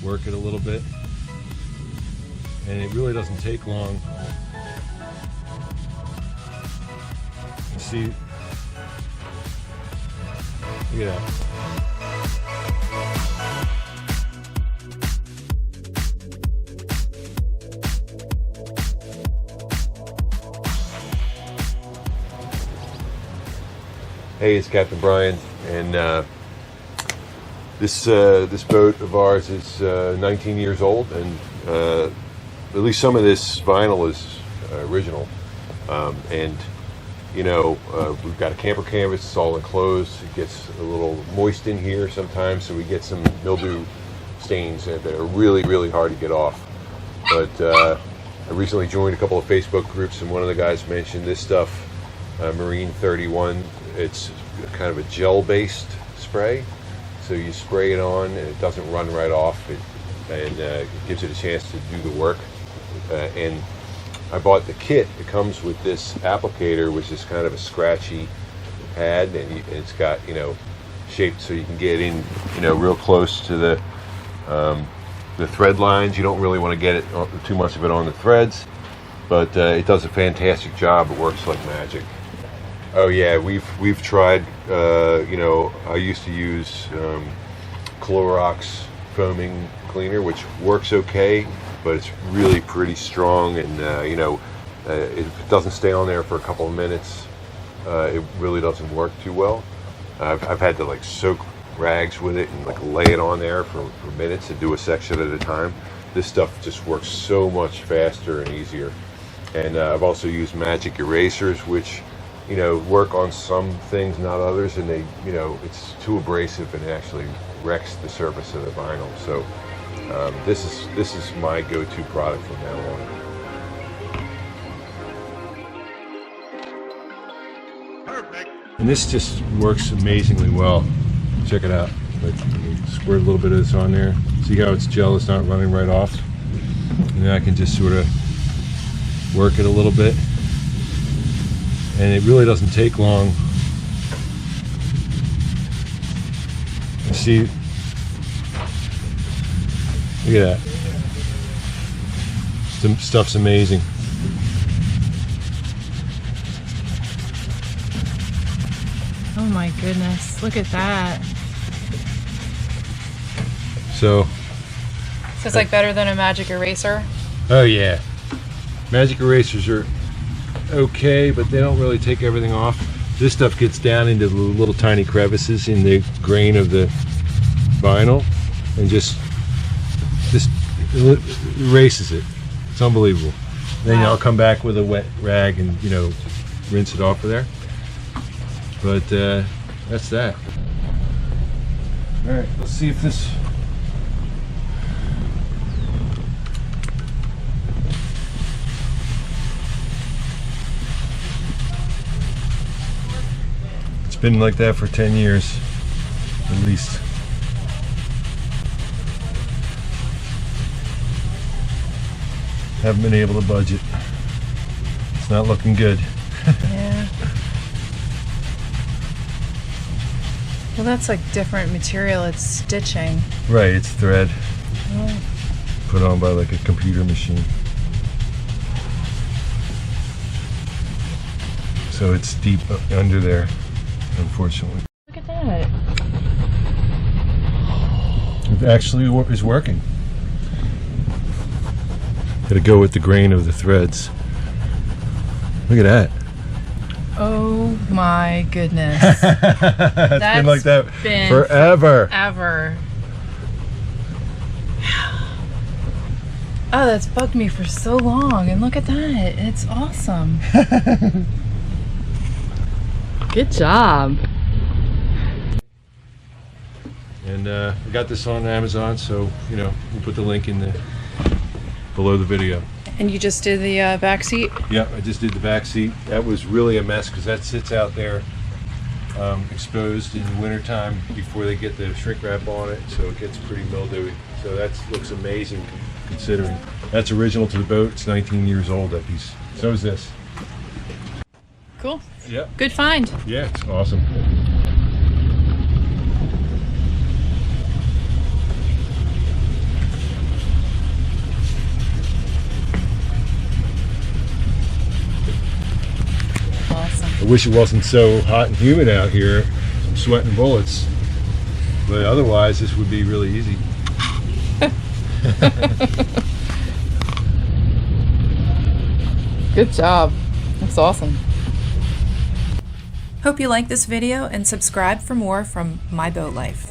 work it a little bit, and it really doesn't take long. You see, look at that. Hey, it's Captain Brian, and this boat of ours is 19 years old, and at least some of this vinyl is original. And you know, we've got a camper canvas; it's all enclosed. It gets a little moist in here sometimes, so we get some mildew stains that are really, really hard to get off. But I recently joined a couple of Facebook groups, and one of the guys mentioned this stuff, Marine 31. It's kind of a gel-based spray, so you spray it on and it doesn't run right off. It gives it a chance to do the work. And I bought the kit. It comes with this applicator, which is kind of a scratchy pad, and it's got, you know, shaped so you can get in, you know, real close to the thread lines. You don't really want to get it too much of it on the threads, but it does a fantastic job. It works like magic. Oh yeah, we've tried. You know, I used to use Clorox foaming cleaner, which works okay, but it's really pretty strong, and you know, if it doesn't stay on there for a couple of minutes, it really doesn't work too well. I've had to like soak rags with it and like lay it on there for minutes and do a section at a time. This stuff just works so much faster and easier. And I've also used magic erasers, which, you know, work on some things, not others, and they, you know, it's too abrasive and it actually wrecks the surface of the vinyl. So this is my go-to product from now on. Perfect. And this just works amazingly well. Check it out. Like, squirt a little bit of this on there. See how it's gel? It's not running right off. And then I can just sort of work it a little bit. And it really doesn't take long. You see, look at that. Some stuff's amazing. Oh my goodness, look at that. So it's like better than a magic eraser? Oh yeah. Magic erasers are okay, but they don't really take everything off. This stuff gets down into the little tiny crevices in the grain of the vinyl and just erases it. It's unbelievable. Then Wow. I'll come back with a wet rag and, you know, rinse it off of there. But that's that. All right, let's see if this. It's been like that for 10 years, at least. Haven't been able to budge it. It's not looking good. Yeah. Well, that's like different material. It's stitching. Right, it's thread. Oh. Put on by like a computer machine. So it's deep under there, unfortunately. Look at that. It actually is working. Gotta go with the grain of the threads. Look at that. Oh my goodness. It's been like that forever. Ever. Oh, that's bugged me for so long, and look at that. It's awesome. Good job. And we got this on Amazon, so, you know, we'll put the link in below the video. And you just did the back seat? Yeah, I just did the back seat. That was really a mess because that sits out there exposed in the wintertime before they get the shrink wrap on it, so it gets pretty mildewy. So that looks amazing considering. That's original to the boat. It's 19 years old, that piece. So is this. Cool. Yep. Good find. Yeah, it's awesome. I wish it wasn't so hot and humid out here. I'm sweating bullets. But otherwise, this would be really easy. Good job. That's awesome. Hope you like this video and subscribe for more from My Boat Life.